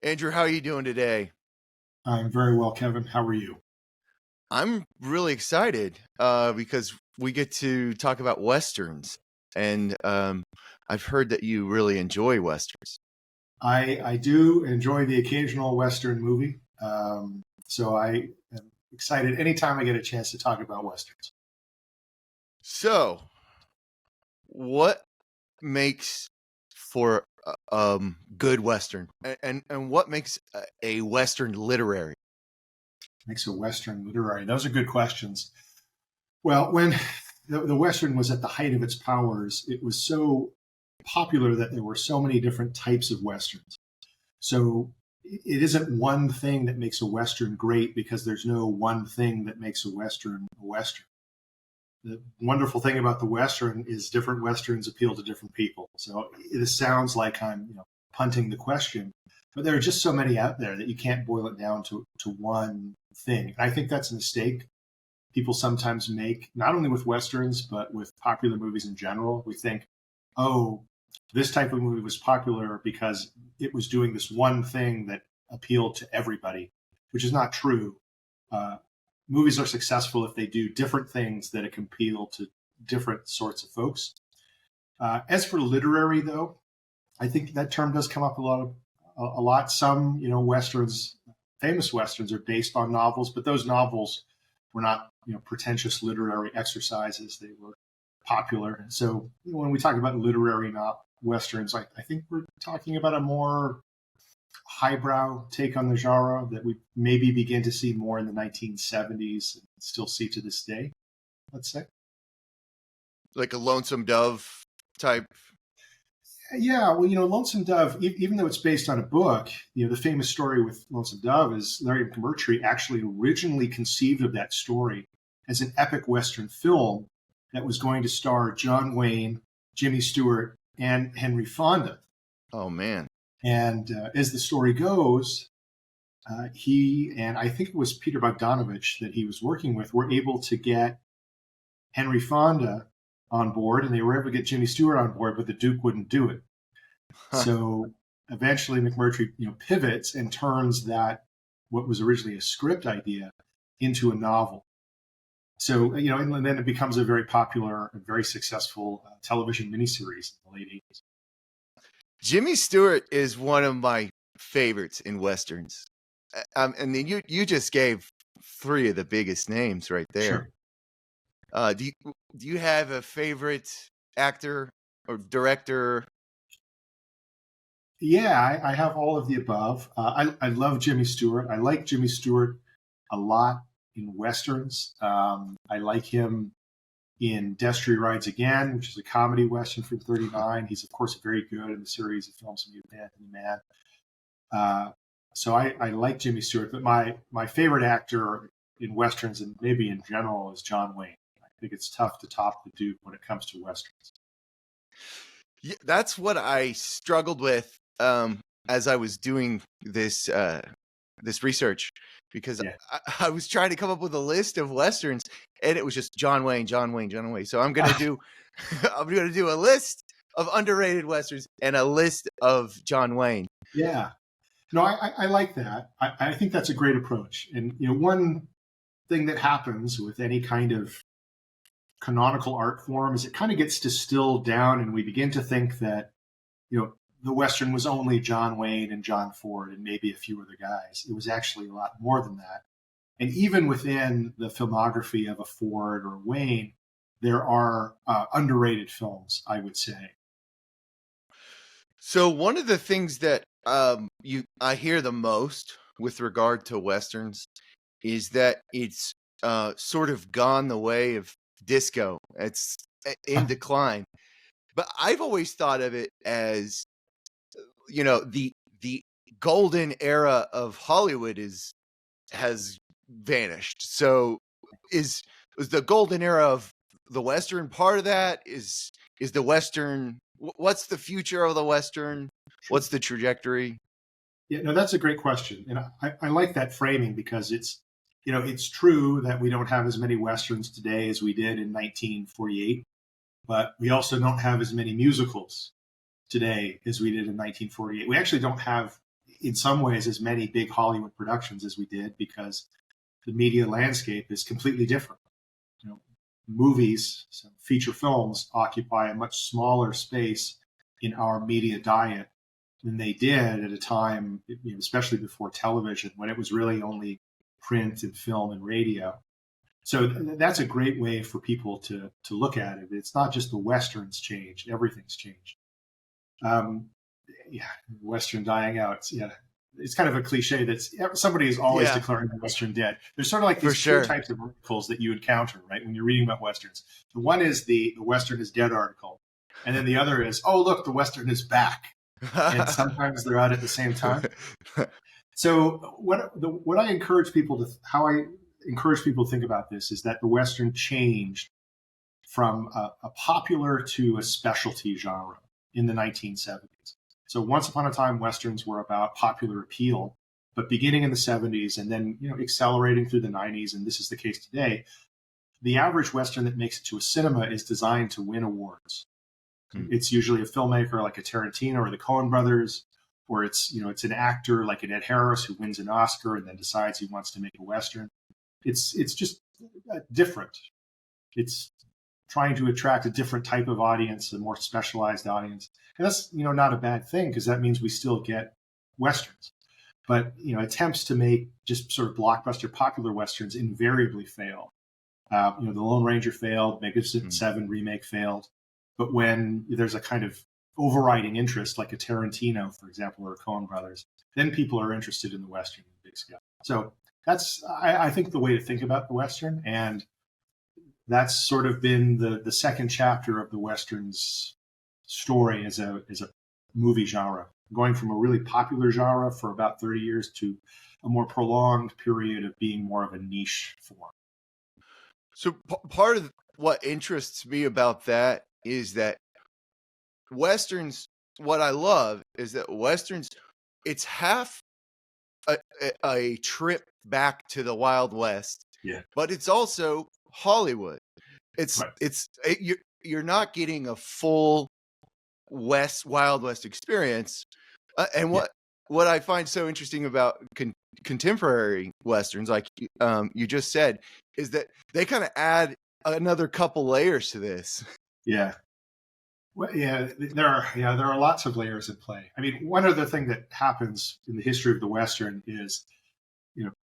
Andrew, how are you doing today? I'm very well, Kevin. How are you? I'm really excited because we get to talk about Westerns. And I've heard that you really enjoy Westerns. I do enjoy the occasional Western movie, so I am excited anytime I get a chance to talk about Westerns. So, what makes for good Western? And what makes a Western literary? Makes a Western literary. Those are good questions. Well, when the Western was at the height of its powers, it was so popular that there were so many different types of Westerns. So it isn't one thing that makes a Western great because there's no one thing that makes a Western a Western. The wonderful thing about the Western is different Westerns appeal to different people. So this sounds like I'm, punting the question, but there are just so many out there that you can't boil it down to one thing. And I think that's a mistake people sometimes make, not only with Westerns, but with popular movies in general. We think, oh, this type of movie was popular because it was doing this one thing that appealed to everybody, which is not true. Uh, Movies are successful if they do different things that can appeal to different sorts of folks. As for literary, though, I think that term does come up a lot. Some, westerns, famous westerns, are based on novels, but those novels were not, pretentious literary exercises. They were popular. And so, when we talk about literary westerns, I think we're talking about a more highbrow take on the genre that we maybe begin to see more in the 1970s and still see to this day, let's say. Like a Lonesome Dove type? Yeah, well, Lonesome Dove, even though it's based on a book, the famous story with Lonesome Dove is Larry McMurtry actually originally conceived of that story as an epic Western film that was going to star John Wayne, Jimmy Stewart, and Henry Fonda. Oh, man. And as the story goes, he and I think it was Peter Bogdanovich that he was working with were able to get Henry Fonda on board, and they were able to get Jimmy Stewart on board, but the Duke wouldn't do it. So eventually McMurtry, pivots and turns that what was originally a script idea into a novel. So, and then it becomes a very popular and very successful television miniseries in the late 80s. Jimmy Stewart is one of my favorites in Westerns. And then you just gave three of the biggest names right there. Sure. Do you have a favorite actor or director? Yeah, I have all of the above. I love Jimmy Stewart. I like Jimmy Stewart a lot in Westerns. I like him in Destry Rides Again, which is a comedy Western from 1939. He's, of course, very good in the series of films from Anthony Mann. So I like Jimmy Stewart, but my favorite actor in Westerns and maybe in general is John Wayne. I think it's tough to top the Duke when it comes to Westerns. Yeah, that's what I struggled with as I was doing this research, because Yeah. I was trying to come up with a list of Westerns, and it was just John Wayne. So I'm gonna do I'm gonna do a list of underrated Westerns and a list of John Wayne. Yeah. No, I like that. I think that's a great approach. And one thing that happens with any kind of canonical art form is it kind of gets distilled down, and we begin to think that the Western was only John Wayne and John Ford and maybe a few other guys. It was actually a lot more than that. And even within the filmography of a Ford or a Wayne, there are underrated films, I would say. So one of the things that I hear the most with regard to Westerns is that it's sort of gone the way of disco. It's in decline. But I've always thought of it as, the golden era of Hollywood has vanished. So is the golden era of the Western part of that? Is the Western, what's the future of the Western? What's the trajectory? Yeah, no, that's a great question. And I like that framing because it's true that we don't have as many Westerns today as we did in 1948, but we also don't have as many musicals today as we did in 1948. We actually don't have in some ways as many big Hollywood productions as we did, because the media landscape is completely different. You know, movies, so feature films, occupy a much smaller space in our media diet than they did at a time, especially before television, when it was really only print and film and radio. So that's a great way for people to look at it. It's not just the Westerns changed; everything's changed. Um, yeah, Western dying out. Yeah, it's kind of a cliche that somebody is always declaring the Western dead. There's sort of like these two types of articles that you encounter, right, when you're reading about Westerns. The one is the Western is dead article, and then the other is, oh, look, the Western is back. And sometimes they're out at the same time. So how I encourage people to think about this is that the Western changed from a popular to a specialty genre in the 1970s. So once upon a time, Westerns were about popular appeal, but beginning in the 70s and then accelerating through the 90s, and this is the case today, the average Western that makes it to a cinema is designed to win awards. It's usually a filmmaker like a Tarantino or the Coen brothers, or it's an actor like an Ed Harris who wins an Oscar and then decides he wants to make a Western. It's just different. It's trying to attract a different type of audience, a more specialized audience. And that's, not a bad thing, because that means we still get Westerns. But, attempts to make just sort of blockbuster popular Westerns invariably fail. The Lone Ranger failed, Magnificent Seven remake failed. But when there's a kind of overriding interest, like a Tarantino, for example, or a Coen brothers, then people are interested in the Western in big scale. So that's, I think, the way to think about the Western. And that's sort of been the second chapter of the Western's story as a movie genre, going from a really popular genre for about 30 years to a more prolonged period of being more of a niche form. So part of what interests me about that is that Westerns, what I love is that Westerns, it's half a trip back to the Wild West, but it's also Hollywood. You're not getting a full Wild West experience. And what I find so interesting about contemporary Westerns, like you just said, is that they kind of add another couple layers to this. Yeah. Well, there are lots of layers at play. I mean, one other thing that happens in the history of the Western is,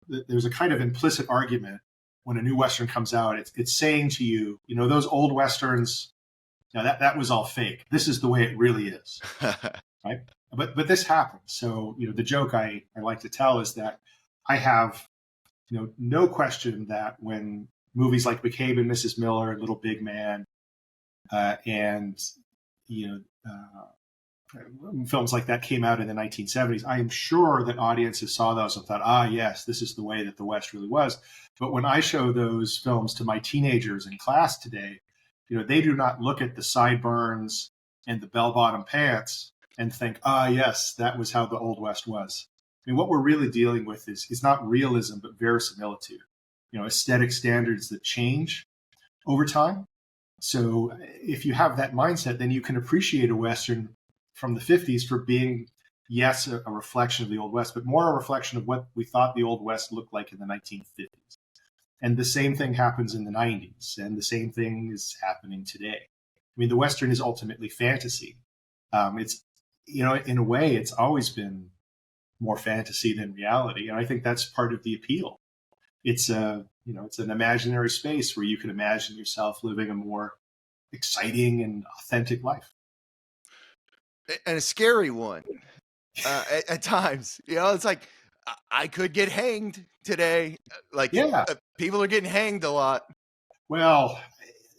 there's a kind of implicit argument when a new Western comes out. It's saying to you, those old Westerns, that was all fake. This is the way it really is, right? But this happens. So, the joke I like to tell is that I have, no question that when movies like McCabe and Mrs. Miller, Little Big Man, and films like that came out in the 1970s, I am sure that audiences saw those and thought, yes, this is the way that the West really was. But when I show those films to my teenagers in class today, they do not look at the sideburns and the bell-bottom pants and think, yes, that was how the Old West was. I mean, what we're really dealing with is not realism, but verisimilitude, aesthetic standards that change over time. So if you have that mindset, then you can appreciate a Western from the 50s for being, yes, a reflection of the Old West, but more a reflection of what we thought the Old West looked like in the 1950s. And the same thing happens in the 90s, and the same thing is happening today. I mean, the Western is ultimately fantasy. It's, in a way, it's always been more fantasy than reality. And I think that's part of the appeal. It's it's an imaginary space where you can imagine yourself living a more exciting and authentic life. And a scary one at times. It's like, I could get hanged today. People are getting hanged a lot. Well,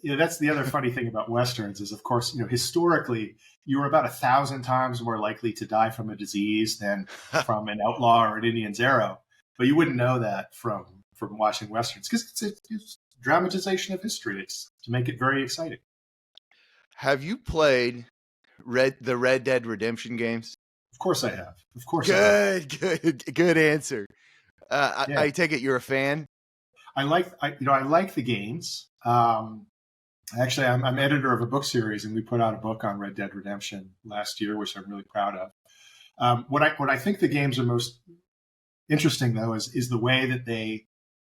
that's the other funny thing about Westerns is, of course, historically, you were about 1,000 times more likely to die from a disease than from an outlaw or an Indian's arrow. But you wouldn't know that from watching Westerns, because it's dramatization of history. It's to make it very exciting. Have you played the Red Dead Redemption games? Of course I have. Of course. Good answer. I take it you're a fan. I like the games. Actually, I'm editor of a book series, and we put out a book on Red Dead Redemption last year, which I'm really proud of. What I think the games are most interesting though is the way that they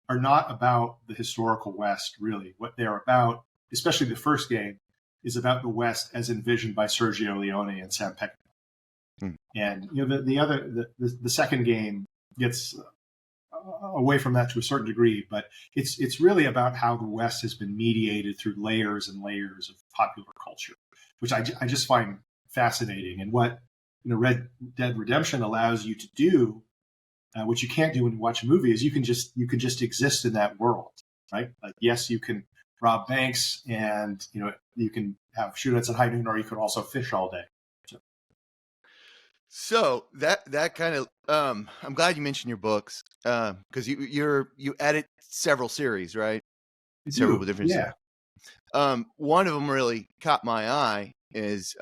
are not about the historical West really. What they're about, especially the first game, is about the West as envisioned by Sergio Leone and Sam Peckinpah. Hmm. And the second game gets away from that to a certain degree, but it's really about how the West has been mediated through layers and layers of popular culture, which I just find fascinating. And what Red Dead Redemption allows you to do, which you can't do when you watch a movie, is you can just exist in that world, right? Like, yes, you can rob banks, and you can have shootouts at high noon, or you could also fish all day. So that kind of I'm glad you mentioned your books because you edit several series, right? Several different. Yeah. One of them really caught my eye is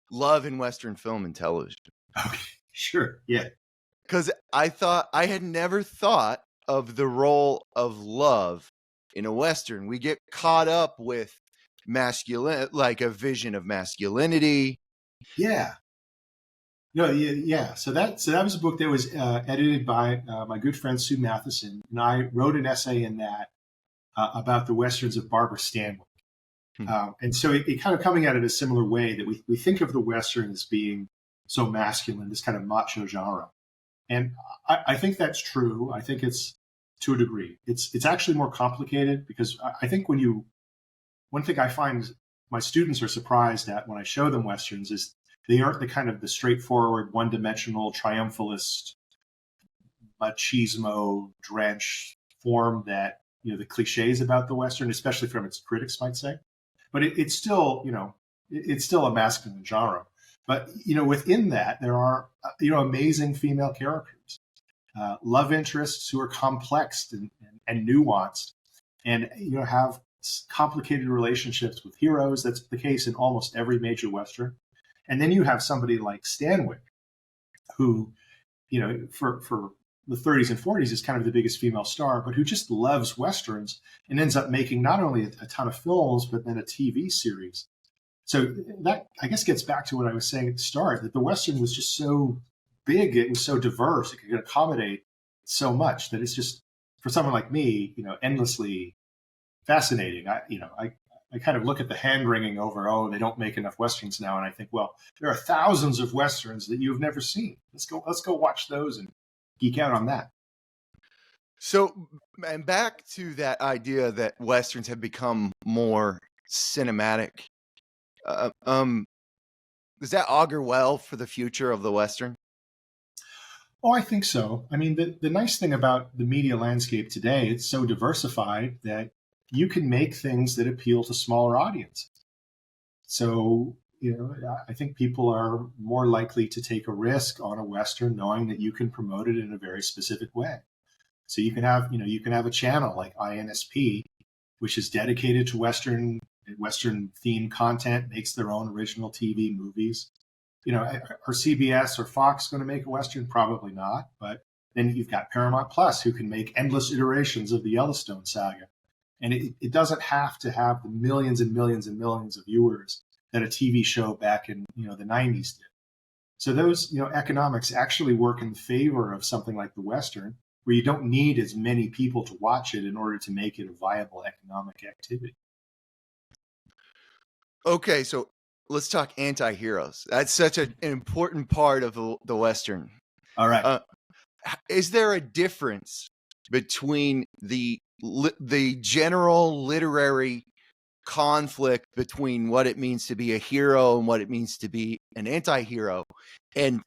love in Western film and television. Okay, sure, yeah. Because I had never thought of the role of love in a Western. We get caught up with masculine, like a vision of masculinity. Yeah. No, yeah. So that was a book that was edited by my good friend Sue Matheson, and I wrote an essay in that about the Westerns of Barbara Stanwyck. And so it kind of coming at it a similar way, that we think of the Western as being so masculine, this kind of macho genre. And I think that's true. I think it's to a degree. It's actually more complicated, because I think one thing I find my students are surprised at when I show them Westerns is they aren't the kind of the straightforward, one-dimensional, triumphalist, machismo drenched form that the cliches about the Western, especially from its critics, might say. But it's still it's still a masculine genre. But within that there are amazing female characters, love interests who are complex and nuanced, and have complicated relationships with heroes. That's the case in almost every major Western. And then you have somebody like Stanwyck, who, for the 30s and 40s is kind of the biggest female star, but who just loves Westerns and ends up making not only a ton of films, but then a TV series. So that, I guess, gets back to what I was saying at the start, that the Western was just so big, it was so diverse, it could accommodate so much, that it's just, for someone like me, endlessly fascinating. I kind of look at the hand wringing over, oh, they don't make enough Westerns now. And I think, well, there are thousands of Westerns that you've never seen. Let's go watch those and geek out on that. So, and back to that idea that Westerns have become more cinematic. Does that augur well for the future of the Western? Oh, I think so. I mean, the nice thing about the media landscape today, it's so diversified that you can make things that appeal to smaller audiences. So, I think people are more likely to take a risk on a Western knowing that you can promote it in a very specific way. So you can have a channel like INSP, which is dedicated to Western themed content, makes their own original TV movies. Are CBS or Fox going to make a Western? Probably not. But then you've got Paramount Plus, who can make endless iterations of the Yellowstone saga. And it doesn't have to have the millions and millions and millions of viewers that a TV show back in the 90s did. So those economics actually work in favor of something like the Western, where you don't need as many people to watch it in order to make it a viable economic activity. Okay, so let's talk anti-heroes. That's such an important part of the Western. All right. Is there a difference between the general literary conflict between what it means to be a hero and what it means to be an anti-hero, and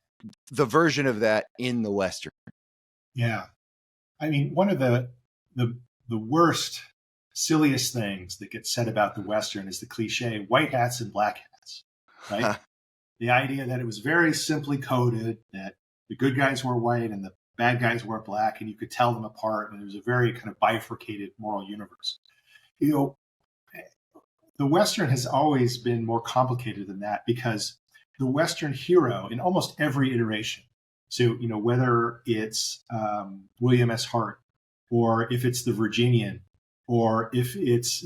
the version of that in the Western? Yeah. I mean, one of the worst, silliest things that gets said about the Western is the cliche white hats and black hats, right? The idea that it was very simply coded, that the good guys were white and the bad guys were black, and you could tell them apart, and it was a very kind of bifurcated moral universe. The Western has always been more complicated than that, because the Western hero in almost every iteration, so whether it's William S. Hart, or if it's the Virginian, or if it's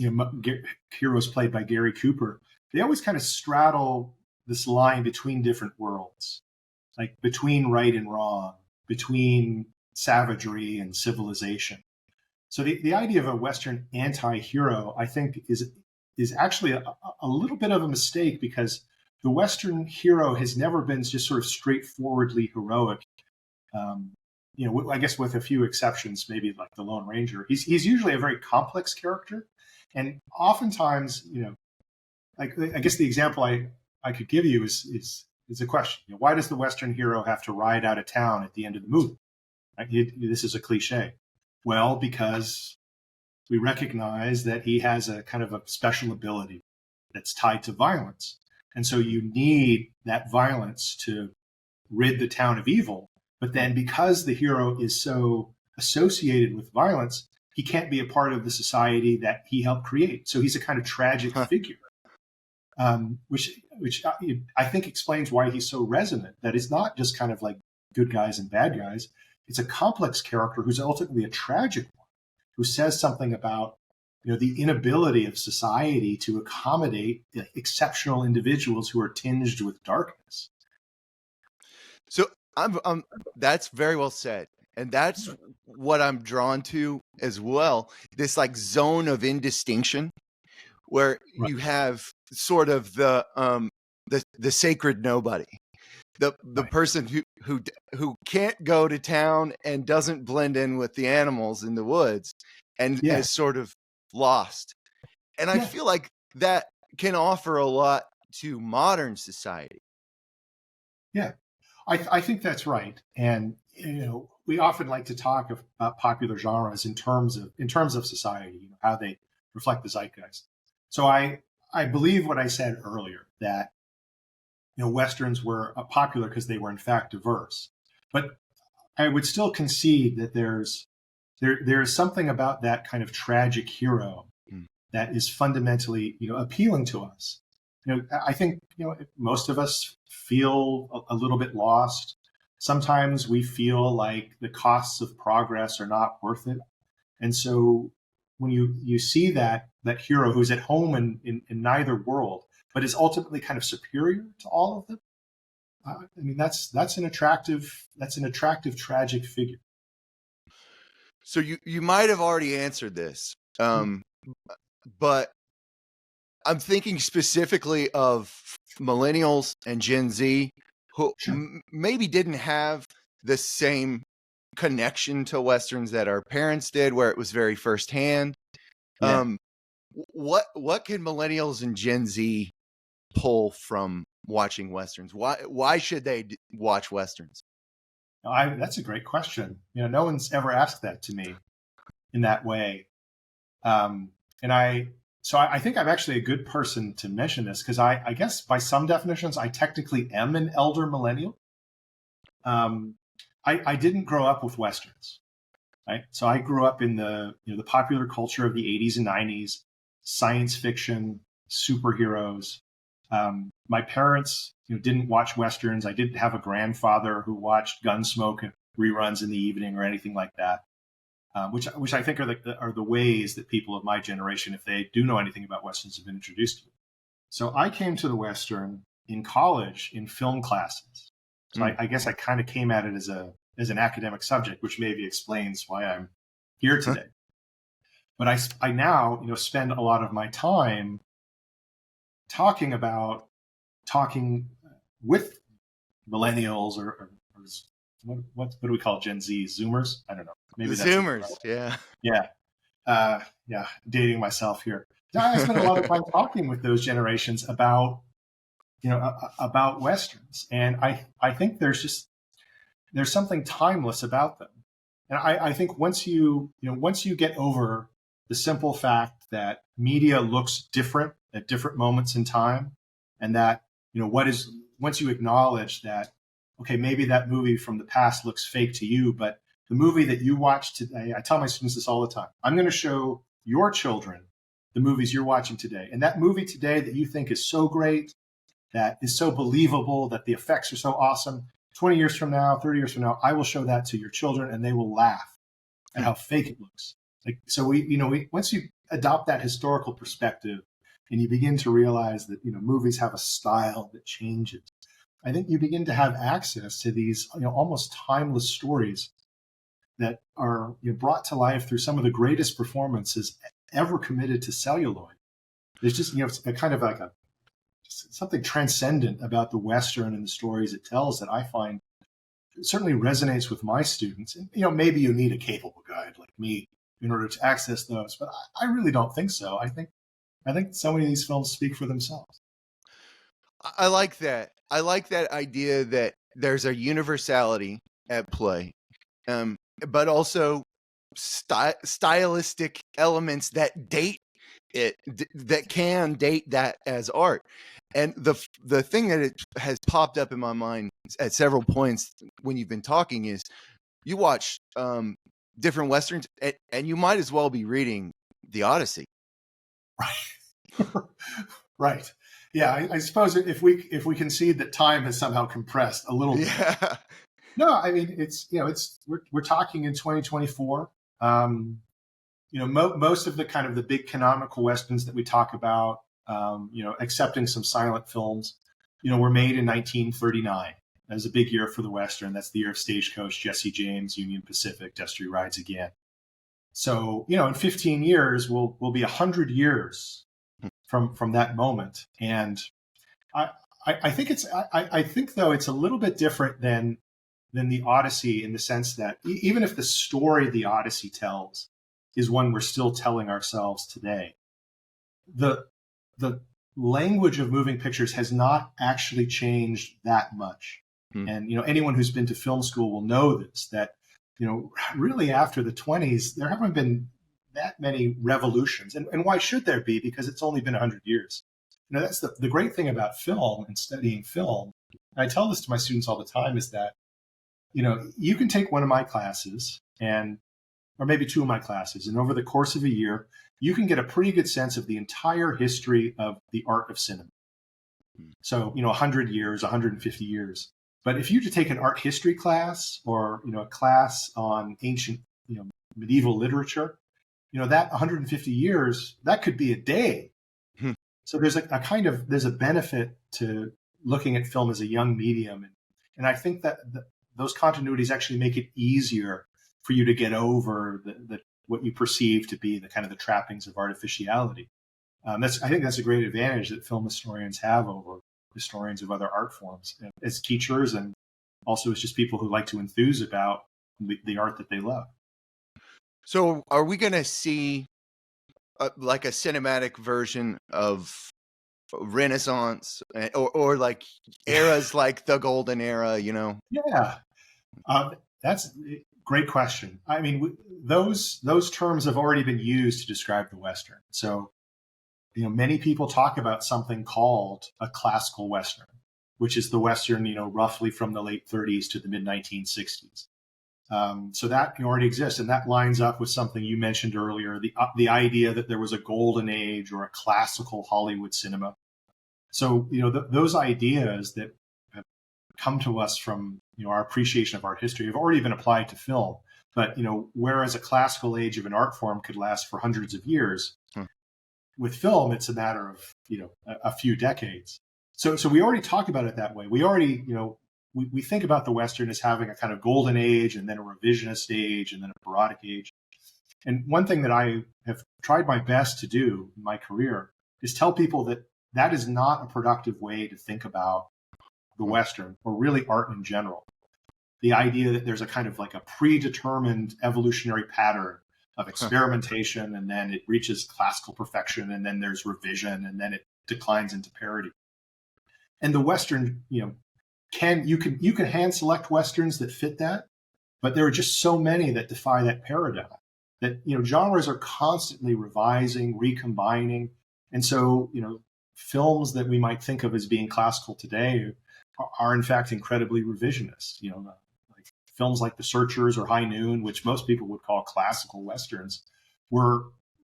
heroes played by Gary Cooper, they always kind of straddle this line between different worlds. like between right and wrong, between savagery and civilization. So the idea of a Western anti-hero, I think, is actually a little bit of a mistake, because the Western hero has never been just sort of straightforwardly heroic. Um, I guess with a few exceptions, maybe like the Lone Ranger. He's usually a very complex character, and oftentimes, like I guess the example I could give you is a question. Why does the Western hero have to ride out of town at the end of the movie? Right? This is a cliche. Well, because we recognize that he has a kind of a special ability that's tied to violence. And so you need that violence to rid the town of evil. But then because the hero is so associated with violence, he can't be a part of the society that he helped create. So he's a kind of tragic figure, which I think explains why he's so resonant, that it's not just kind of like good guys and bad guys. It's a complex character who's ultimately a tragic one, who says something about the inability of society to accommodate exceptional individuals who are tinged with darkness. So that's very well said. And that's what I'm drawn to as well. This like zone of indistinction where Right. you have sort of the sacred nobody, the Right. person who can't go to town and doesn't blend in with the animals in the woods and Yeah. is sort of lost. And I Yeah. feel like that can offer a lot to modern society. Yeah. I think that's right. And we often like to talk about popular genres in terms of society, how they reflect the zeitgeist. So I believe what I said earlier, that Westerns were popular because they were in fact diverse. But I would still concede that there is something about that kind of tragic hero that is fundamentally appealing to us. I think most of us feel a little bit lost. Sometimes we feel like the costs of progress are not worth it, and so when you see that hero who's at home in neither world, but is ultimately kind of superior to all of them, I mean that's an attractive tragic figure. So you might have already answered this, but I'm thinking specifically of millennials and Gen Z who Sure. maybe didn't have the same connection to Westerns that our parents did, where it was very firsthand. Yeah. What can millennials and Gen Z pull from watching Westerns? Why should they watch Westerns? That's a great question. No one's ever asked that to me in that way. And I think I'm actually a good person to mention this, because I guess by some definitions, I technically am an elder millennial. I didn't grow up with Westerns, right? So I grew up in the popular culture of the 80s and 90s, science fiction, superheroes. My parents didn't watch Westerns. I didn't have a grandfather who watched Gunsmoke reruns in the evening or anything like that. Which I think are the ways that people of my generation, if they do know anything about Westerns, have been introduced to it. So I came to the Western in college in film classes. So I guess I kind of came at it as an academic subject, which maybe explains why I'm here today. But I now spend a lot of my time talking with millennials or what do we call it? Gen Z, Zoomers? I don't know. Maybe that's Zoomers, yeah. Yeah, dating myself here. I spent a lot of time talking with those generations about Westerns, and I think there's something timeless about them. And I think once you get over the simple fact that media looks different at different moments in time, and that once you acknowledge that, okay, maybe that movie from the past looks fake to you, but the movie that you watch today, I tell my students this all the time, I'm going to show your children the movies you're watching today. And that movie today that you think is so great, that is so believable, that the effects are so awesome, 20 years from now, 30 years from now, I will show that to your children and they will laugh at how fake it looks. So once you adopt that historical perspective and you begin to realize that, movies have a style that changes, I think you begin to have access to these, almost timeless stories that are, brought to life through some of the greatest performances ever committed to celluloid. There's just, a kind of like something transcendent about the Western and the stories it tells that I find certainly resonates with my students. And, maybe you need a capable guide like me in order to access those, but I really don't think so. I think so many of these films speak for themselves. I like that. I like that idea that there's a universality at play, but also stylistic elements that date it, that can date that as art. And the thing that it has popped up in my mind at several points when you've been talking is you watch different westerns, and you might as well be reading the Odyssey. Right. Right. Yeah, I suppose if we concede that time has somehow compressed a little bit. Yeah. No, I mean we're talking in 2024. Most of the kind of the big canonical westerns that we talk about, excepting some silent films, were made in 1939. That was a big year for the Western. That's the year of Stagecoach, Jesse James, Union Pacific, Destry Rides Again. So, in 15 years, we'll be 100 years from that moment. And I think though it's a little bit different than the Odyssey in the sense that even if the story the Odyssey tells is one we're still telling ourselves today, the language of moving pictures has not actually changed that much. And anyone who's been to film school will know this, that really after the 20s there haven't been that many revolutions. And why should there be? Because it's only been 100 years. That's the great thing about film and studying film. And I tell this to my students all the time, is that you can take one of my classes or maybe two of my classes, and over the course of a year you can get a pretty good sense of the entire history of the art of cinema. So 100 years, 150 years. But if you were to take an art history class or a class on ancient medieval literature, that 150 years, that could be a day. So there's there's a benefit to looking at film as a young medium. And I think that those continuities actually make it easier for you to get over what you perceive to be the kind of the trappings of artificiality. I think that's a great advantage that film historians have over historians of other art forms as teachers, and also as just people who like to enthuse about the art that they love. So are we going to see like a cinematic version of Renaissance or like eras like the Golden Era, Yeah, that's a great question. I mean, those terms have already been used to describe the Western. So, many people talk about something called a classical Western, which is the Western, roughly from the late 30s to the mid 1960s. So that already exists, and that lines up with something you mentioned earlier, the idea that there was a golden age or a classical Hollywood cinema. So, those ideas that have come to us from, our appreciation of art history have already been applied to film. But, whereas a classical age of an art form could last for hundreds of years, with film, it's a matter of, a few decades. So we already talk about it that way. We already, we think about the Western as having a kind of golden age and then a revisionist age and then a parodic age. And one thing that I have tried my best to do in my career is tell people that that is not a productive way to think about the Western or really art in general. The idea that there's a kind of like a predetermined evolutionary pattern of experimentation, and then it reaches classical perfection, and then there's revision, and then it declines into parody. And the Western, you can hand select Westerns that fit that, but there are just so many that defy that paradigm. That genres are constantly revising, recombining, and so films that we might think of as being classical today are in fact incredibly revisionist. Like films like The Searchers or High Noon, which most people would call classical Westerns, were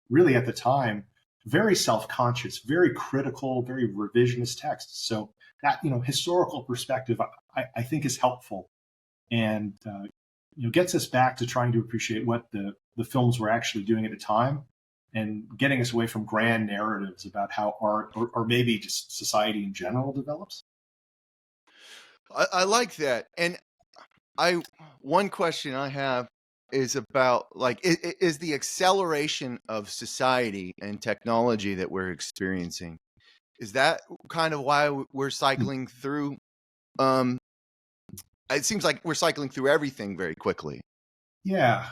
really at the time very self-conscious, very critical, very revisionist texts. So that historical perspective, I think, is helpful, and gets us back to trying to appreciate what the films were actually doing at the time, and getting us away from grand narratives about how art or maybe just society in general develops. I like that. And I one question I have is about like is the acceleration of society and technology that we're experiencing, is that kind of why we're cycling through um it seems like we're cycling through everything very quickly. Yeah.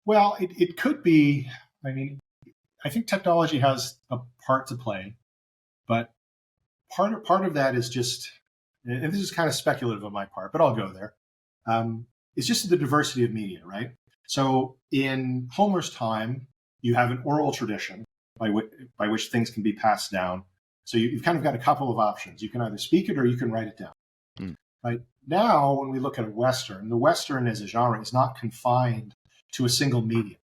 Well, it could be. I mean, I think technology has a part to play, but part of that is just, and this is kind of speculative on my part, but I'll go there. It's just the diversity of media, right? So in Homer's time, you have an oral tradition by which things can be passed down. So you've kind of got a couple of options. You can either speak it or you can write it down. Mm. Right now, when we look at a Western, the Western as a genre is not confined to a single medium.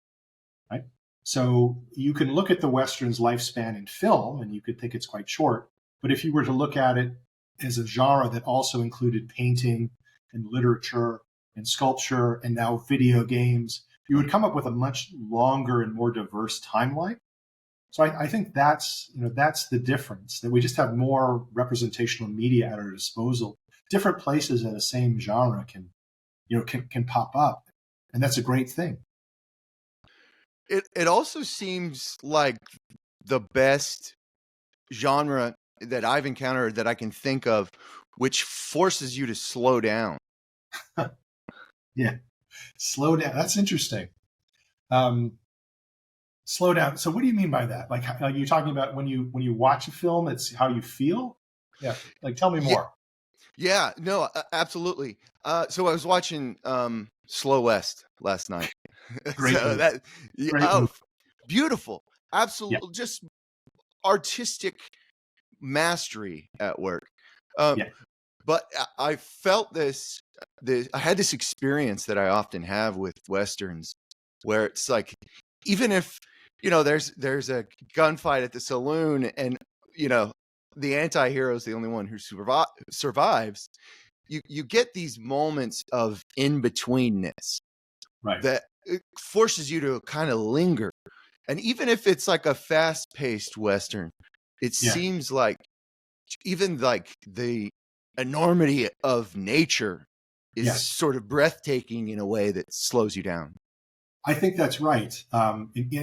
Right. So you can look at the Western's lifespan in film and you could think it's quite short. But if you were to look at it as a genre that also included painting and literature and sculpture and now video games, you would come up with a much longer and more diverse timeline. So I think that's the difference, that we just have more representational media at our disposal. Different places in the same genre can pop up, and that's a great thing. It also seems like the best genre that I've encountered that I can think of, which forces you to slow down. Yeah, slow down. That's interesting. Um, Slow down. So, what do you mean by that? Like, are you talking about when you watch a film, it's how you feel? Yeah. Like, tell me Yeah, more. yeah, no, absolutely. So I was watching Slow West last night. Great So movie. that Great oh, movie. beautiful, Yeah. absolute, just artistic mastery at work. Um, Yeah. but I felt this. I had this experience that I often have with westerns, where it's like, even if there's a gunfight at the saloon, and you know the anti-hero is the only one who survives, you get these moments of in-betweenness Right. that it forces you to kind of linger. And even if it's like a fast-paced western, it Yeah. seems like even like the enormity of nature is Yes. sort of breathtaking in a way that slows you down. I think that's right.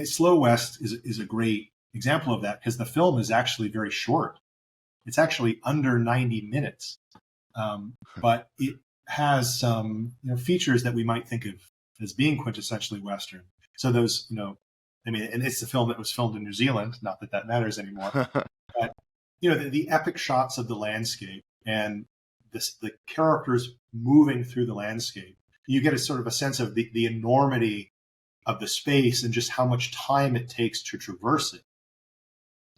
Slow West is a great example of that because the film is actually very short. It's actually under 90 minutes, but it has some features that we might think of as being quintessentially Western. So those, I mean, and it's the film that was filmed in New Zealand. Not that that matters anymore, but the epic shots of the landscape and the characters moving through the landscape. You get a sort of a sense of the enormity of the space and just how much time it takes to traverse it.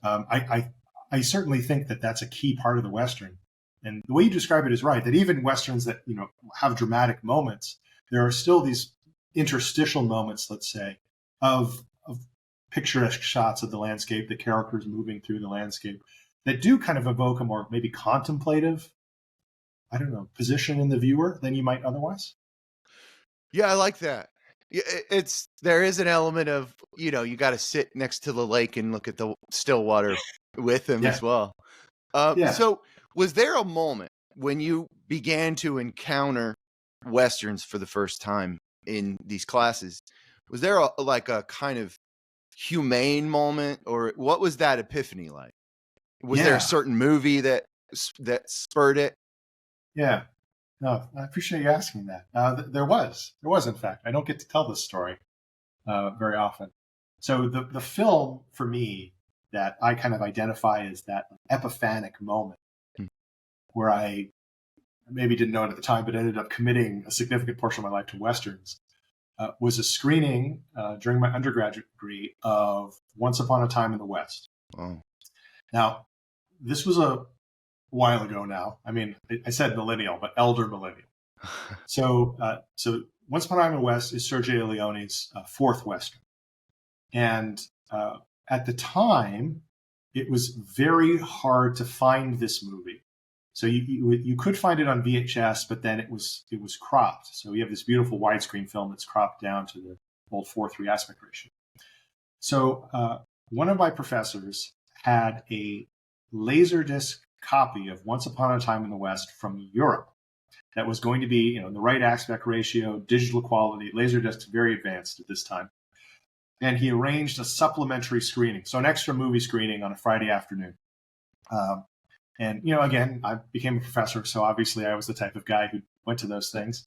I certainly think that that's a key part of the Western. And the way you describe it is right, that even Westerns that, have dramatic moments, there are still these interstitial moments, let's say, of picturesque shots of the landscape, the characters moving through the landscape that do kind of evoke a more maybe contemplative, I don't know, position in the viewer than you might otherwise. Yeah, I like that. Yeah, there is an element of, you got to sit next to the lake and look at the still water with him Yeah. as well. Yeah. So was there a moment when you began to encounter westerns for the first time in these classes? Was there like a kind of humane moment, or what was that epiphany like? Was there a Yeah. certain movie that spurred it? Yeah. No, I appreciate you asking that. There was, in fact. I don't get to tell this story very often. So the film for me that I kind of identify as that epiphanic moment Hmm. where I maybe didn't know it at the time, but ended up committing a significant portion of my life to westerns was a screening during my undergraduate degree of Once Upon a Time in the West. Oh. Now, this was a while ago now. I mean, I said millennial, but elder millennial. So Once Upon a Time in the West is Sergio Leone's fourth Western. And at the time, it was very hard to find this movie. So you could find it on VHS, but then it was cropped. So we have this beautiful widescreen film that's cropped down to the old 4:3 aspect ratio. So one of my professors had a Laserdisc copy of Once Upon a Time in the West from Europe. that was going to be, the right aspect ratio, digital quality, Laserdisc, very advanced at this time. And he arranged a supplementary screening, so an extra movie screening on a Friday afternoon. And, again, I became a professor, so obviously I was the type of guy who went to those things.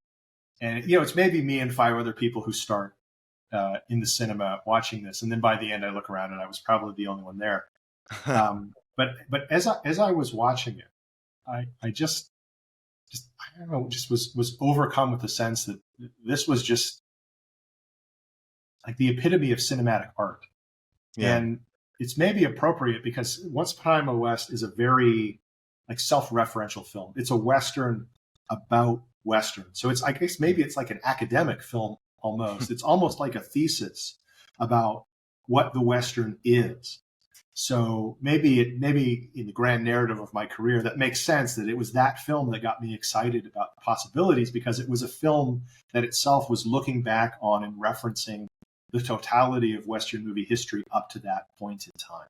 And, it's maybe me and 5 other people who start in the cinema watching this. And then by the end, I look around and I was probably the only one there. But as I was watching it, I just I don't know, just was overcome with the sense that this was just like the epitome of cinematic art. Yeah. And it's maybe appropriate because Once Upon a Time in the West is a very self-referential film. It's a Western about Western. So I guess maybe it's like an academic film almost. It's almost like a thesis about what the Western is. So maybe in the grand narrative of my career, that makes sense that it was that film that got me excited about the possibilities, because it was a film that itself was looking back on and referencing the totality of Western movie history up to that point in time.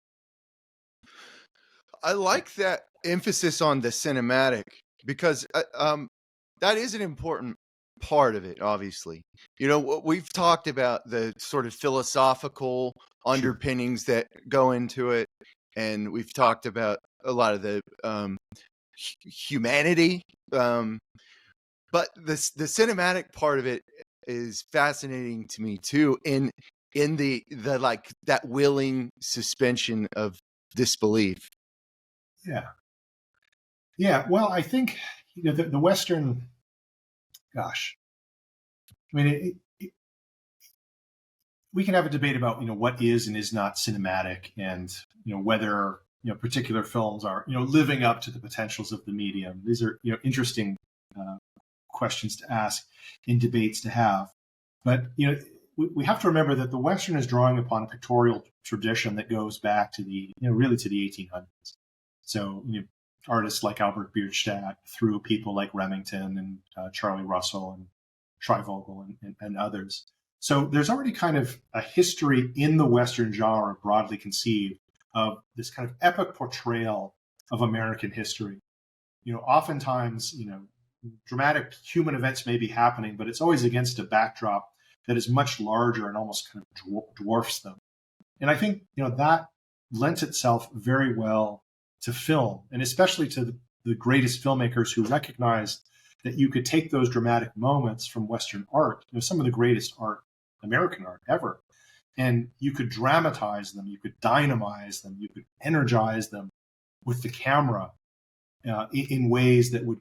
I like that emphasis on the cinematic, because that is an important part of it, obviously. We've talked about the sort of philosophical underpinnings that go into it, and we've talked about a lot of the humanity, but the cinematic part of it is fascinating to me too, in the like that willing suspension of disbelief. Yeah. Well, I think the Western, gosh, I mean, we can have a debate about what is and is not cinematic, and whether particular films are living up to the potentials of the medium. These are interesting questions to ask, in debates to have. But we have to remember that the Western is drawing upon a pictorial tradition that goes back to really to the 1800s. So artists like Albert Bierstadt, through people like Remington and Charlie Russell and Trivogel and others. So there's already kind of a history in the Western genre, broadly conceived, of this kind of epic portrayal of American history. Oftentimes, dramatic human events may be happening, but it's always against a backdrop that is much larger and almost kind of dwarfs them. And I think, that lends itself very well to film, and especially to the greatest filmmakers who recognized that you could take those dramatic moments from Western art, some of the greatest art, American art ever, and you could dramatize them, you could dynamize them, you could energize them with the camera in ways that would,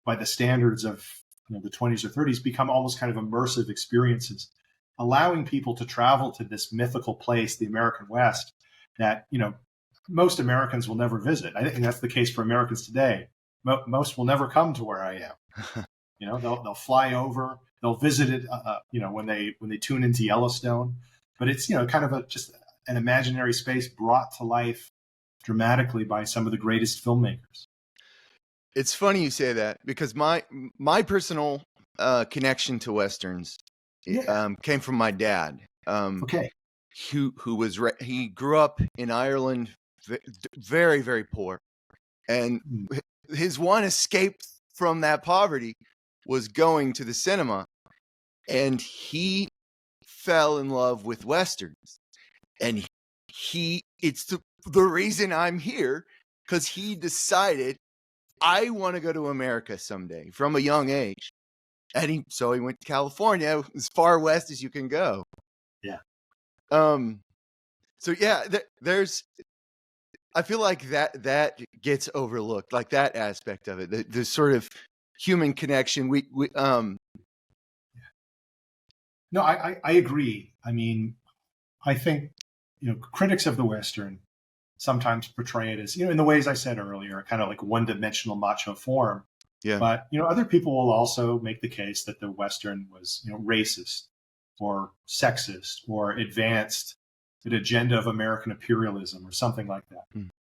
by the standards of the 20s or 30s, become almost kind of immersive experiences, allowing people to travel to this mythical place, the American West, that most Americans will never visit. I think that's the case for Americans today. Most will never come to where I am. They'll fly over, they'll visit it, when they tune into Yellowstone. But it's kind of just an imaginary space brought to life dramatically by some of the greatest filmmakers. It's funny you say that, because my personal connection to Westerns came from my dad. Okay. He grew up in Ireland, very, very poor. And his one escape from that poverty was going to the cinema. And he fell in love with Westerns. And it's the reason I'm here, because he decided, I want to go to America someday from a young age. And so he went to California, as far west as you can go. Yeah. So yeah, I feel like that gets overlooked, like that aspect of it, the sort of human connection. No, I agree. I mean, I think, critics of the Western sometimes portray it as, in the ways I said earlier, kind of like one-dimensional macho form. Yeah. But, other people will also make the case that the Western was, racist or sexist or advanced an agenda of American imperialism or something like that.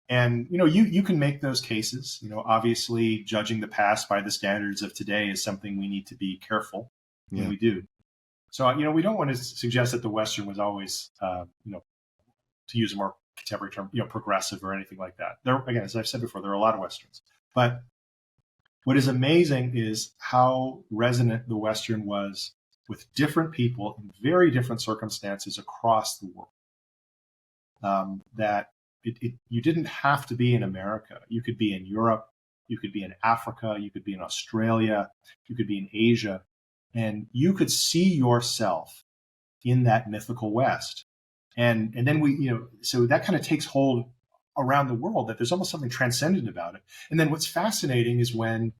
And, you can make those cases. Obviously, judging the past by the standards of today is something we need to be careful when we do. So, we don't want to suggest that the Western was always, to use a more contemporary term, progressive or anything like that. There, again, as I've said before, there are a lot of Westerns. But What is amazing is how resonant the Western was with different people in very different circumstances across the world. That you didn't have to be in America. You could be in Europe, you could be in Africa, you could be in Australia, you could be in Asia, and you could see yourself in that mythical West. And then so that kind of takes hold around the world, that there's almost something transcendent about it. And then what's fascinating is when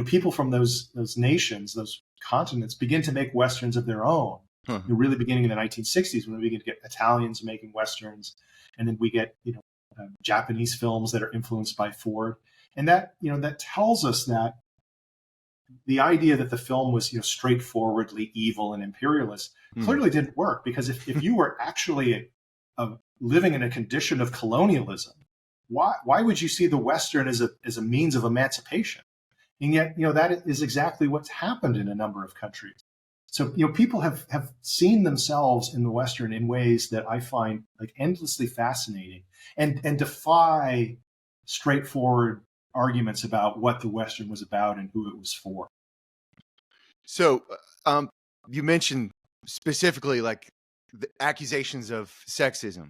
people from those nations, those continents, begin to make Westerns of their own. Huh. Really beginning in the 1960s, when we begin to get Italians making Westerns, and then we get Japanese films that are influenced by Ford, and that that tells us that the idea that the film was straightforwardly evil and imperialist clearly didn't work, because if you were actually living in a condition of colonialism, why would you see the Western as a means of emancipation? And yet that is exactly what's happened in a number of countries. So people have seen themselves in the Western in ways that I find like endlessly fascinating, and defy straightforward arguments about what the Western was about and who it was for. So you mentioned specifically like the accusations of sexism.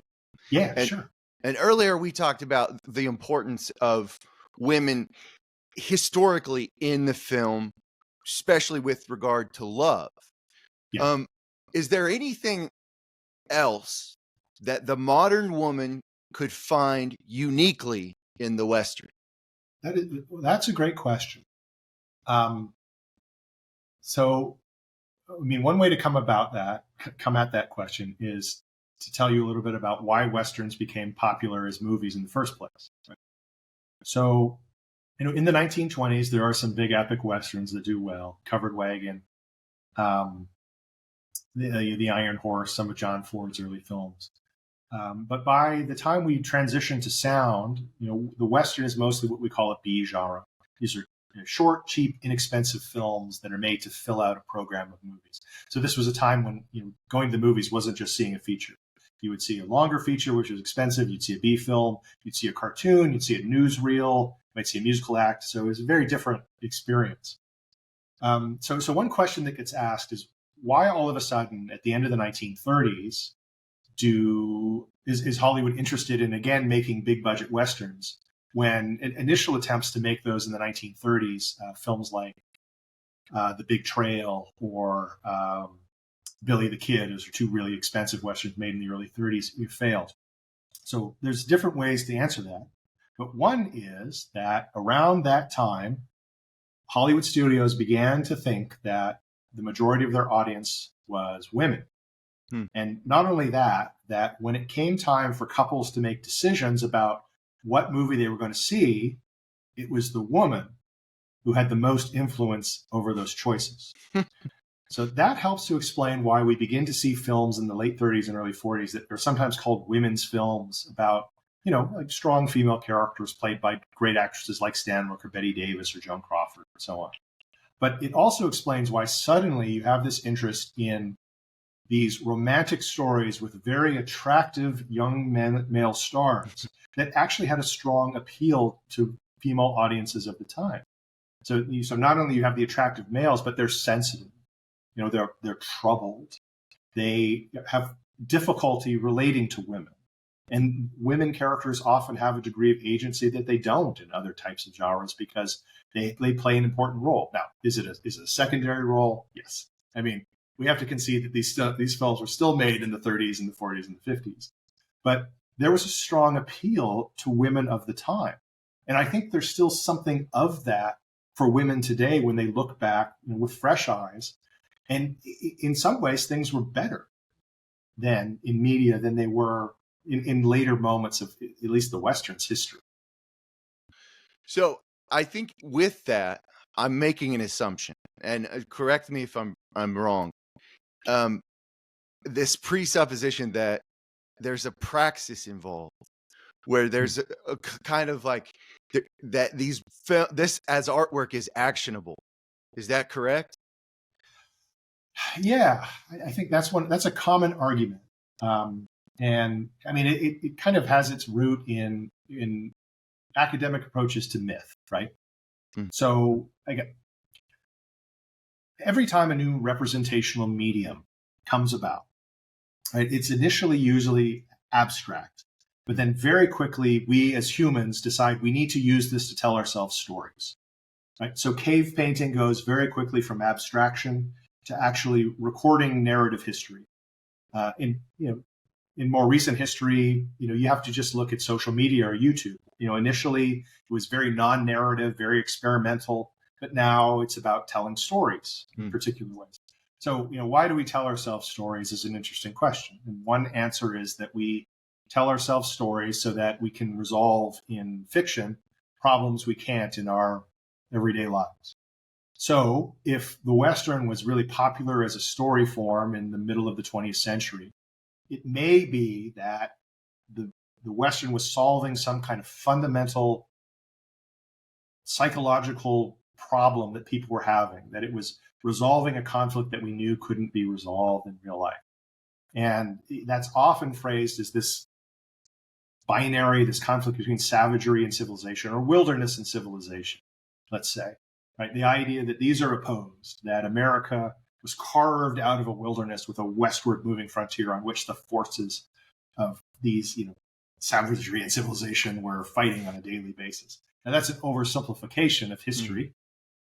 Yeah, sure. And earlier we talked about the importance of women historically in the film, especially with regard to love. Yeah. Is there anything else that the modern woman could find uniquely in the Western? That's a great question. So, I mean, one way to come at that question is to tell you a little bit about why Westerns became popular as movies in the first place. Right? So, in the 1920s, there are some big epic Westerns that do well. Covered Wagon, the Iron Horse, some of John Ford's early films. But by the time we transition to sound, the Western is mostly what we call a B genre. These are short, cheap, inexpensive films that are made to fill out a program of movies. So this was a time when going to the movies wasn't just seeing a feature. You would see a longer feature, which was expensive. You'd see a B film. You'd see a cartoon. You'd see a newsreel. You might see a musical act. So it was a very different experience. So one question that gets asked is, why all of a sudden at the end of the 1930s is Hollywood interested in again making big budget Westerns, when initial attempts to make those in the 1930s, films like The Big Trail or Billy the Kid, those are two really expensive Westerns made in the early 30s, failed. So there's different ways to answer that. But one is that around that time, Hollywood studios began to think that the majority of their audience was women. And not only that when it came time for couples to make decisions about what movie they were going to see, it was the woman who had the most influence over those choices. So that helps to explain why we begin to see films in the late 30s and early 40s that are sometimes called women's films about, like strong female characters played by great actresses like Stanwyck or Betty Davis or Joan Crawford and so on. But it also explains why suddenly you have this interest in these romantic stories with very attractive young male stars that actually had a strong appeal to female audiences of the time. So not only you have the attractive males, but they're sensitive. They're troubled. They have difficulty relating to women. And women characters often have a degree of agency that they don't in other types of genres, because they play an important role. Now, is it a secondary role? Yes. I mean, we have to concede that these films were still made in the 30s and the 40s and the 50s. But there was a strong appeal to women of the time. And I think there's still something of that for women today when they look back with fresh eyes. And in some ways, things were better then in media than they were in later moments of at least the Western's history. So I think with that, I'm making an assumption, and correct me if I'm wrong. This presupposition that there's a praxis involved, where there's a kind of like that this as artwork is actionable. Is that correct? Yeah, I think that's a common argument. And I mean, it kind of has its root in academic approaches to myth, right? Mm. So again, every time a new representational medium comes about, right, it's initially usually abstract, but then very quickly we as humans decide we need to use this to tell ourselves stories. Right? So cave painting goes very quickly from abstraction to actually recording narrative history. In more recent history, you have to just look at social media or YouTube. Initially it was very non-narrative, very experimental, but now it's about telling stories in particular ways. So, why do we tell ourselves stories is an interesting question. And one answer is that we tell ourselves stories so that we can resolve in fiction problems we can't in our everyday lives. So if the Western was really popular as a story form in the middle of the 20th century, it may be that the Western was solving some kind of fundamental psychological problem that people were having, that it was resolving a conflict that we knew couldn't be resolved in real life. And that's often phrased as this binary, this conflict between savagery and civilization, or wilderness and civilization, let's say. Right? The idea that these are opposed, that America was carved out of a wilderness with a westward moving frontier on which the forces of these, savagery and civilization were fighting on a daily basis. Now that's an oversimplification of history,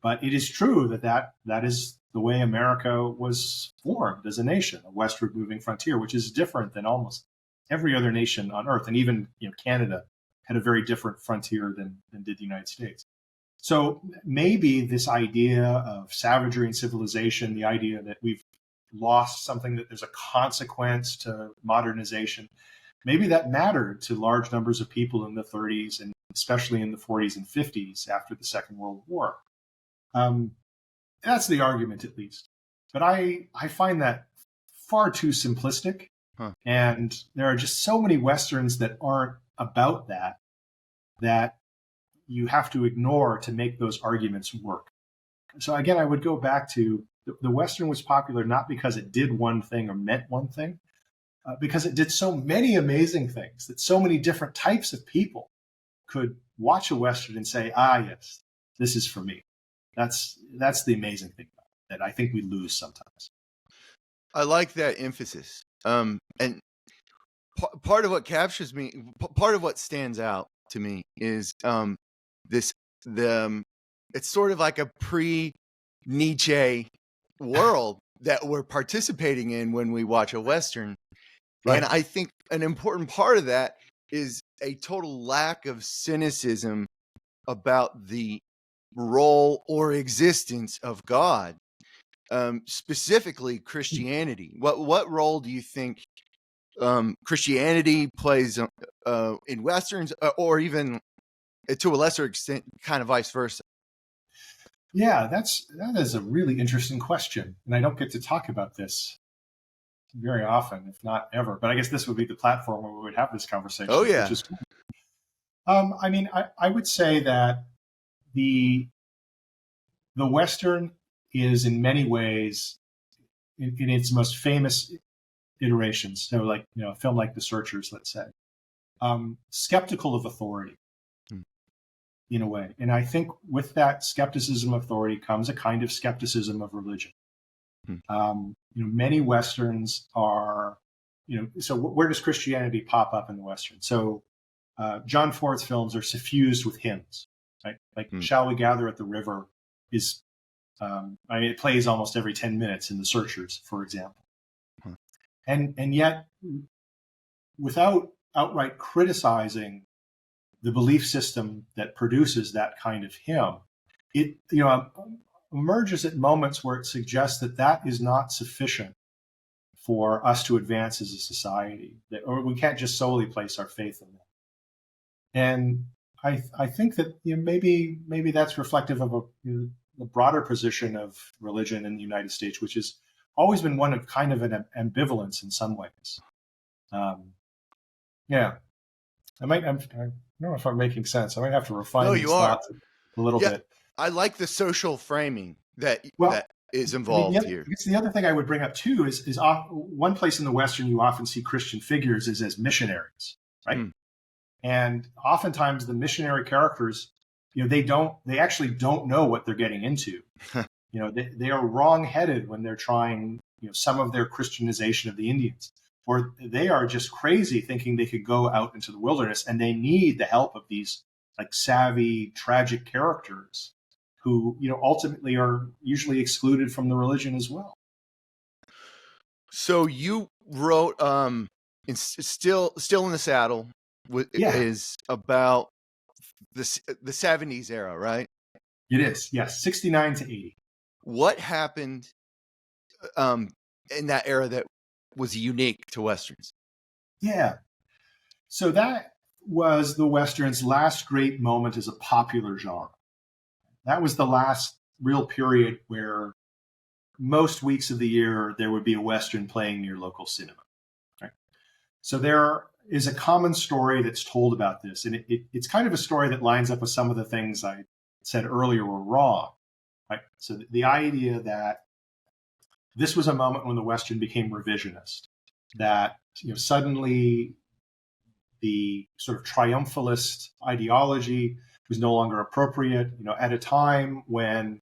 but it is true that is the way America was formed as a nation, a westward moving frontier, which is different than almost every other nation on earth. And even Canada had a very different frontier than did the United States. So maybe this idea of savagery and civilization, the idea that we've lost something, that there's a consequence to modernization, maybe that mattered to large numbers of people in the 30s and especially in the 40s and 50s after the Second World War. That's the argument, at least. But I find that far too simplistic. And there are just so many Westerns that aren't about that you have to ignore to make those arguments work. So again, I would go back to the Western was popular not because it did one thing or meant one thing, because it did so many amazing things that so many different types of people could watch a Western and say, yes, this is for me. That's the amazing thing about it, that I think we lose sometimes. I like that emphasis. And part of what captures me, part of what stands out to me is it's sort of like a pre-Nietzsche world that we're participating in when we watch a Western. Right. And I think an important part of that is a total lack of cynicism about the role or existence of God, specifically Christianity. What role do you think Christianity plays in Westerns, or even to a lesser extent, kind of vice versa? Yeah, that is a really interesting question, and I don't get to talk about this very often, if not ever. But I guess this would be the platform where we would have this conversation. Oh yeah. Which is cool. I would say that the Western is in many ways, in its most famous iterations, so like a film like The Searchers, let's say, skeptical of authority in a way. And I think with that skepticism of authority comes a kind of skepticism of religion. Many Westerns are, so where does Christianity pop up in the Western? So John Ford's films are suffused with hymns, right? Like Shall We Gather at the River is, it plays almost every 10 minutes in The Searchers, for example. And yet, without outright criticizing the belief system that produces that kind of hymn, it emerges at moments where it suggests that is not sufficient for us to advance as a society, or we can't just solely place our faith in that. And I think that maybe that's reflective of a broader position of religion in the United States, which has always been one of kind of an ambivalence in some ways. I don't know if I'm making sense. I might have to refine these thoughts a little bit. I like the social framing that is involved here. The other thing I would bring up too is one place in the Western you often see Christian figures is as missionaries, right? And oftentimes the missionary characters they actually don't know what they're getting into. They are wrong-headed when they're trying, some of their Christianization of the Indians, or they are just crazy thinking they could go out into the wilderness, and they need the help of these like savvy, tragic characters who, ultimately are usually excluded from the religion as well. So you wrote, still in the saddle, is about the 70s era, right? It is, yes, 69 to 80. What happened in that era that was unique to Westerns? Yeah. So that was the Western's last great moment as a popular genre. That was the last real period where most weeks of the year there would be a Western playing near local cinema. Right? So there is a common story that's told about this, and it's kind of a story that lines up with some of the things I said earlier were wrong. Right? So the idea that this was a moment when the Western became revisionist, that suddenly the sort of triumphalist ideology was no longer appropriate, at a time when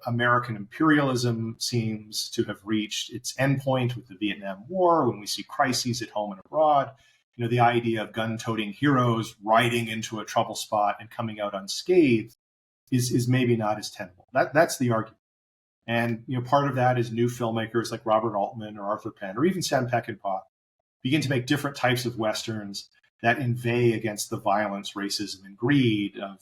American imperialism seems to have reached its endpoint with the Vietnam War, when we see crises at home and abroad. The idea of gun-toting heroes riding into a trouble spot and coming out unscathed is maybe not as tenable. That's the argument. And part of that is new filmmakers like Robert Altman or Arthur Penn or even Sam Peckinpah begin to make different types of Westerns that inveigh against the violence, racism, and greed of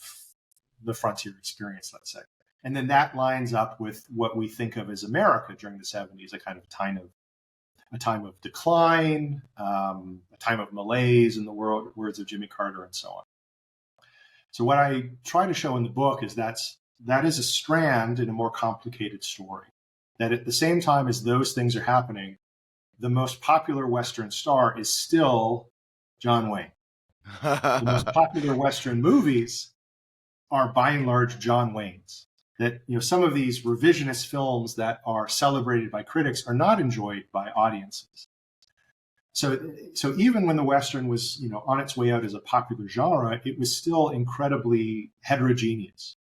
the frontier experience, let's say. And then that lines up with what we think of as America during the 70s, a kind of a time of decline, a time of malaise, in the words of Jimmy Carter, and so on. So what I try to show in the book is that is a strand in a more complicated story. That at the same time as those things are happening, the most popular Western star is still John Wayne. The most popular Western movies are by and large John Wayne's. That some of these revisionist films that are celebrated by critics are not enjoyed by audiences. So even when the Western was on its way out as a popular genre, it was still incredibly heterogeneous,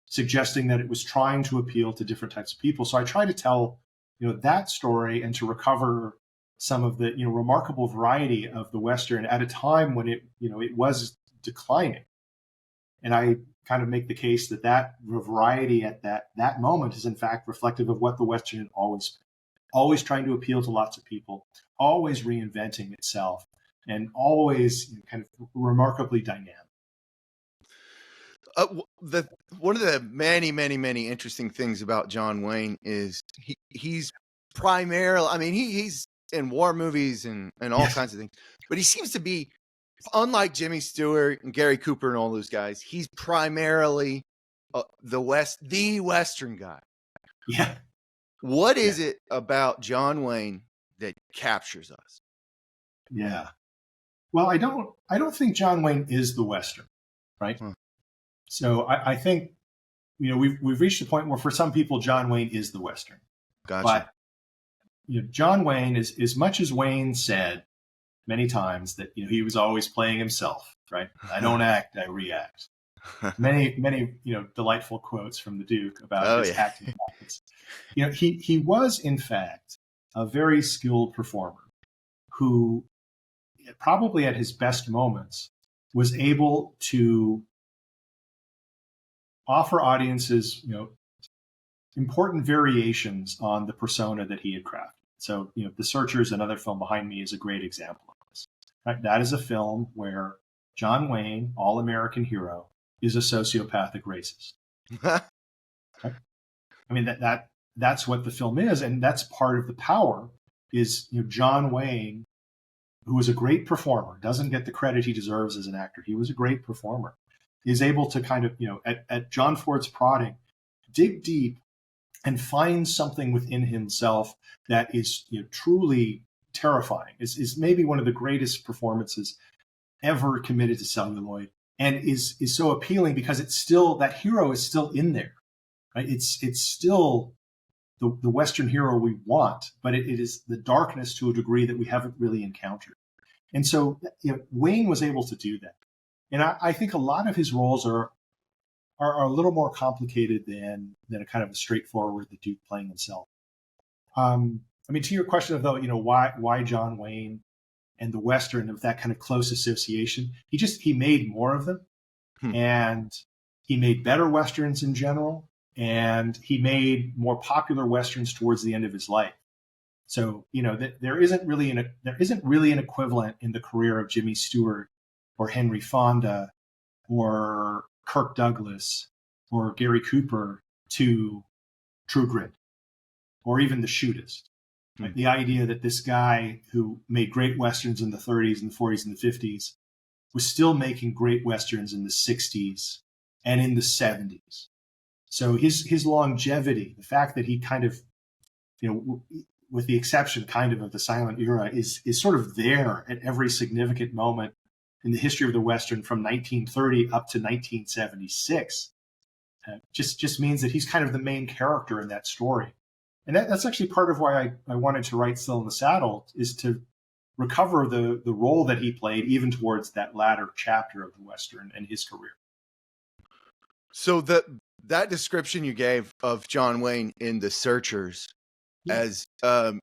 suggesting that it was trying to appeal to different types of people. So I try to tell that story and to recover some of the remarkable variety of the Western at a time when it was declining. And I kind of make the case that variety at that moment is in fact reflective of what the Western had always trying to appeal to lots of people, always reinventing itself, and always kind of remarkably dynamic. One of the many interesting things about John Wayne is he's primarily, I mean, he's in war movies and all kinds of things, but he seems to be, unlike Jimmy Stewart and Gary Cooper and all those guys, he's primarily the Western guy. Yeah. What is it about John Wayne that captures us? Yeah. Well, I don't think John Wayne is the Western, right? So I think we've reached a point where for some people John Wayne is the Western. Gotcha. But John Wayne is, as much as Wayne said many times that he was always playing himself, right? I don't act, I react. Many delightful quotes from the Duke about his acting methods. He was in fact a very skilled performer who probably at his best moments was able to offer audiences important variations on the persona that he had crafted. So, The Searchers, another film behind me, is a great example of this. Right? That is a film where John Wayne, all-American hero, is a sociopathic racist. Right? I mean, that's what the film is, and that's part of the power is John Wayne, who was a great performer, doesn't get the credit he deserves as an actor. He was a great performer, is able to kind of, at John Ford's prodding, dig deep and find something within himself that is truly terrifying, is maybe one of the greatest performances ever committed to celluloid, and is so appealing because it's still, that hero is still in there. Right? It's still the Western hero we want, but it is the darkness to a degree that we haven't really encountered. And so Wayne was able to do that. And I think a lot of his roles are are a little more complicated than a kind of a straightforward the Duke playing himself. I mean, to your question of though, why John Wayne and the Western of that kind of close association, he made more of them, and he made better Westerns in general, and he made more popular Westerns towards the end of his life. So, there isn't really an equivalent in the career of Jimmy Stewart or Henry Fonda or Kirk Douglas or Gary Cooper to True Grit or even The Shootist. Right? The idea that this guy who made great Westerns in the 30s and the 40s and the 50s was still making great Westerns in the 60s and in the 70s. So his longevity, the fact that he kind of, with the exception kind of the silent era, is sort of there at every significant moment in the history of the Western from 1930 up to 1976, just means that he's kind of the main character in that story. And that's actually part of why I wanted to write Still in the Saddle, is to recover the role that he played even towards that latter chapter of the Western and his career. So that description you gave of John Wayne in The Searchers, as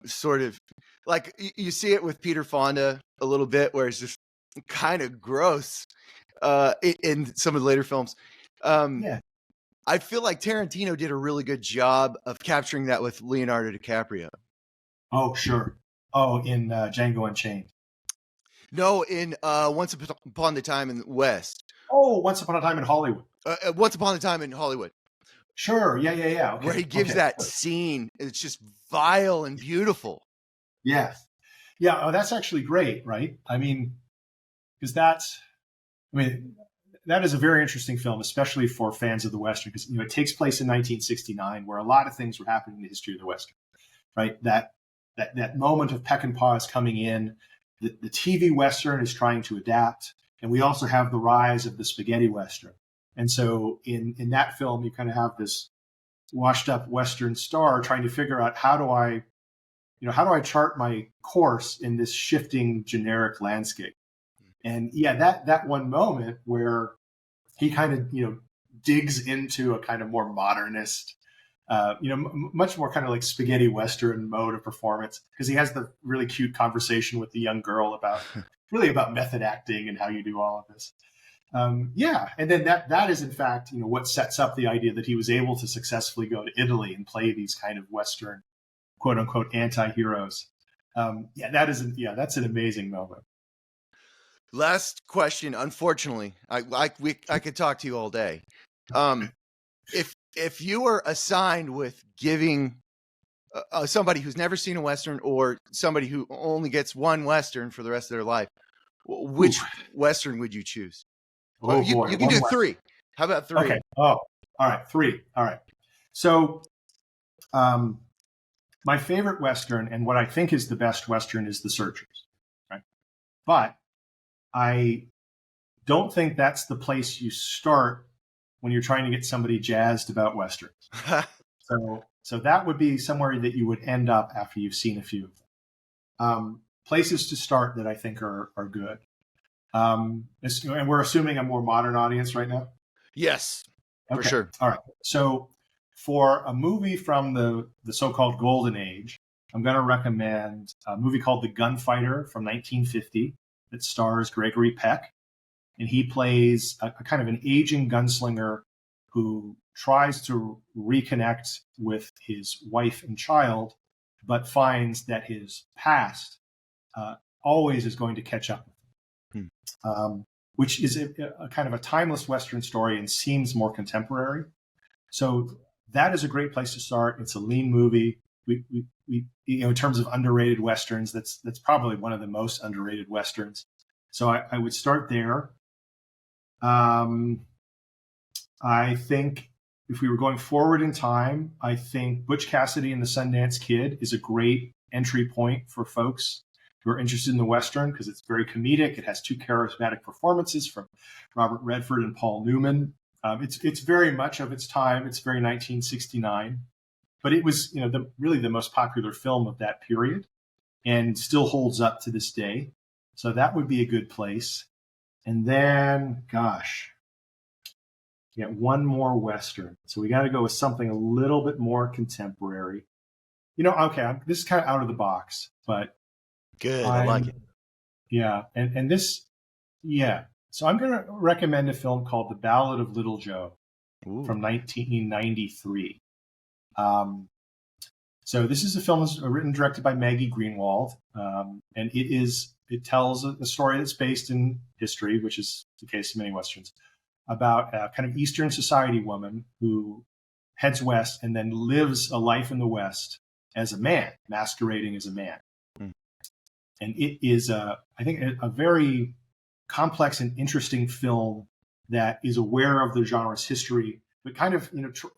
sort of like you see it with Peter Fonda a little bit, where it's just kind of gross in some of the later films. I feel like Tarantino did a really good job of capturing that with Leonardo DiCaprio. Oh, sure. Oh, in Django Unchained. No, in Once Upon a Time in the West. Oh, Once Upon a Time in Hollywood. Once Upon a Time in Hollywood. Sure. Yeah. Okay. Where he gives that scene. It's just vile and beautiful. Yeah. Oh, that's actually great, right? I mean, because that is a very interesting film, especially for fans of the Western, because it takes place in 1969, where a lot of things were happening in the history of the Western, right? That moment of Peckinpah is coming in. The TV Western is trying to adapt, and we also have the rise of the spaghetti Western. And so in that film, you kind of have this washed up Western star trying to figure out how do I chart my course in this shifting generic landscape. And that one moment where he kind of, digs into a kind of more modernist, much more kind of like spaghetti Western mode of performance, because he has the really cute conversation with the young girl about method acting and how you do all of this. And then that is in fact, what sets up the idea that he was able to successfully go to Italy and play these kind of Western, quote unquote, anti-heroes. That's an amazing moment. Last question. Unfortunately, I could talk to you all day. If you were assigned with giving somebody who's never seen a Western, or somebody who only gets one Western for the rest of their life, which Western would you choose? Oh, you can do three. How about three? Okay. Oh, all right. Three. All right. So, my favorite Western, and what I think is the best Western, is The Searchers. Right. But I don't think that's the place you start when you're trying to get somebody jazzed about Westerns. So that would be somewhere that you would end up after you've seen a few of them. Places to start that I think are good. And we're assuming a more modern audience right now? Yes, for sure. All right. So for a movie from the so-called Golden Age, I'm going to recommend a movie called The Gunfighter from 1950 that stars Gregory Peck. And he plays a kind of an aging gunslinger who tries to reconnect with his wife and child, but finds that his past always is going to catch up with him, which is a kind of a timeless Western story and seems more contemporary. So that is a great place to start. It's a lean movie. We in terms of underrated Westerns, that's probably one of the most underrated Westerns. So I would start there. I think if we were going forward in time, I think Butch Cassidy and the Sundance Kid is a great entry point for folks who are interested in the Western, because it's very comedic. It has two charismatic performances from Robert Redford and Paul Newman. It's very much of its time. It's very 1969, but it was really the most popular film of that period, and still holds up to this day. So that would be a good place. And then, gosh, get one more Western. So we got to go with something a little bit more contemporary. Okay, this is kind of out of the box, but good. I like it. Yeah, and this, yeah. So I'm going to recommend a film called The Ballad of Little Joe from 1993. So this is a film that's written and directed by Maggie Greenwald, and it tells a story that's based in history, which is the case of many Westerns, about a kind of Eastern society woman who heads west and then lives a life in the West as a man, masquerading as a man. Mm. And it is, I think, a very complex and interesting film that is aware of the genre's history, but kind of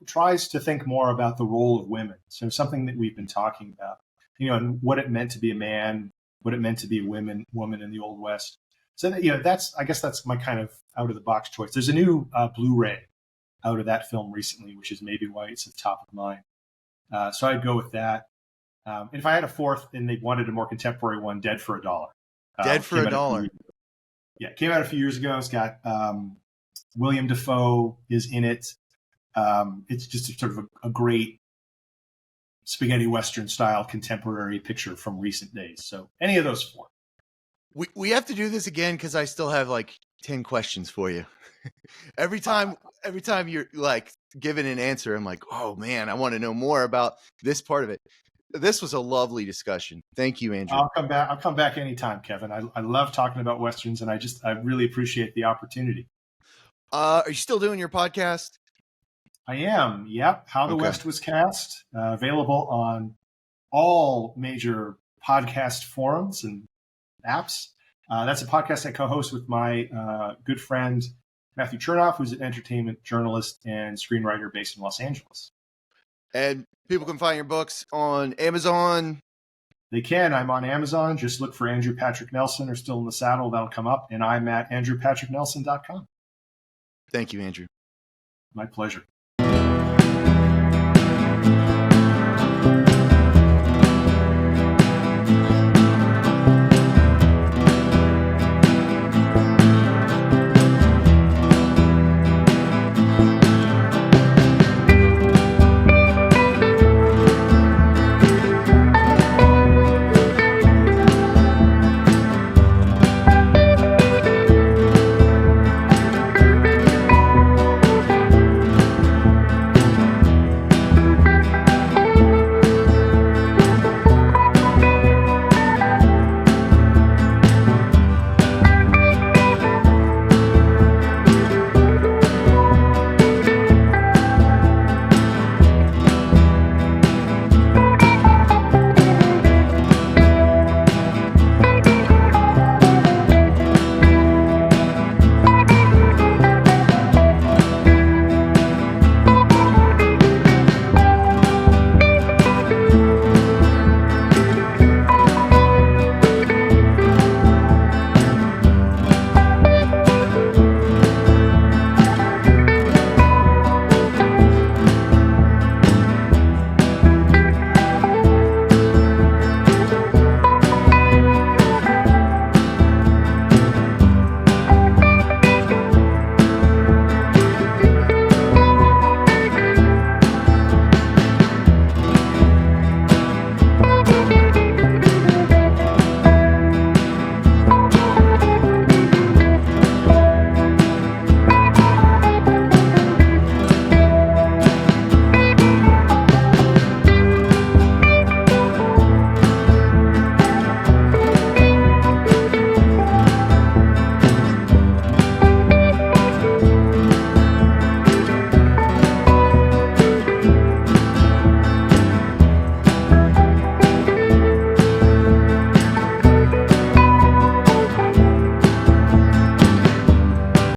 tries to think more about the role of women. So something that we've been talking about, and what it meant to be a man, what it meant to be a woman in the Old West. So that, I guess that's my kind of out of the box choice. There's a new Blu-ray out of that film recently, which is maybe why it's at the top of mind. So I'd go with that. And if I had a fourth and they wanted a more contemporary one, Dead for a Dollar. Dead for a Dollar. Yeah, it came out a few years ago. It's got William Dafoe is in it. It's just sort of a great spaghetti Western style contemporary picture from recent days. So any of those four. We have to do this again because I still have like 10 questions for you. Every time you're like giving an answer, I'm like, oh man, I want to know more about this part of it. This was a lovely discussion. Thank you, Andrew. I'll come back anytime, Kevin. I love talking about Westerns, and I really appreciate the opportunity. Are you still doing your podcast? I am. Yep. How the West Was Cast, available on all major podcast forums and apps. That's a podcast I co-host with my good friend Matthew Chernoff, who's an entertainment journalist and screenwriter based in Los Angeles. And people can find your books on Amazon. They can. I'm on Amazon. Just look for Andrew Patrick Nelson or Still in the Saddle. That'll come up. And I'm at andrewpatricknelson.com. Thank you, Andrew. My pleasure.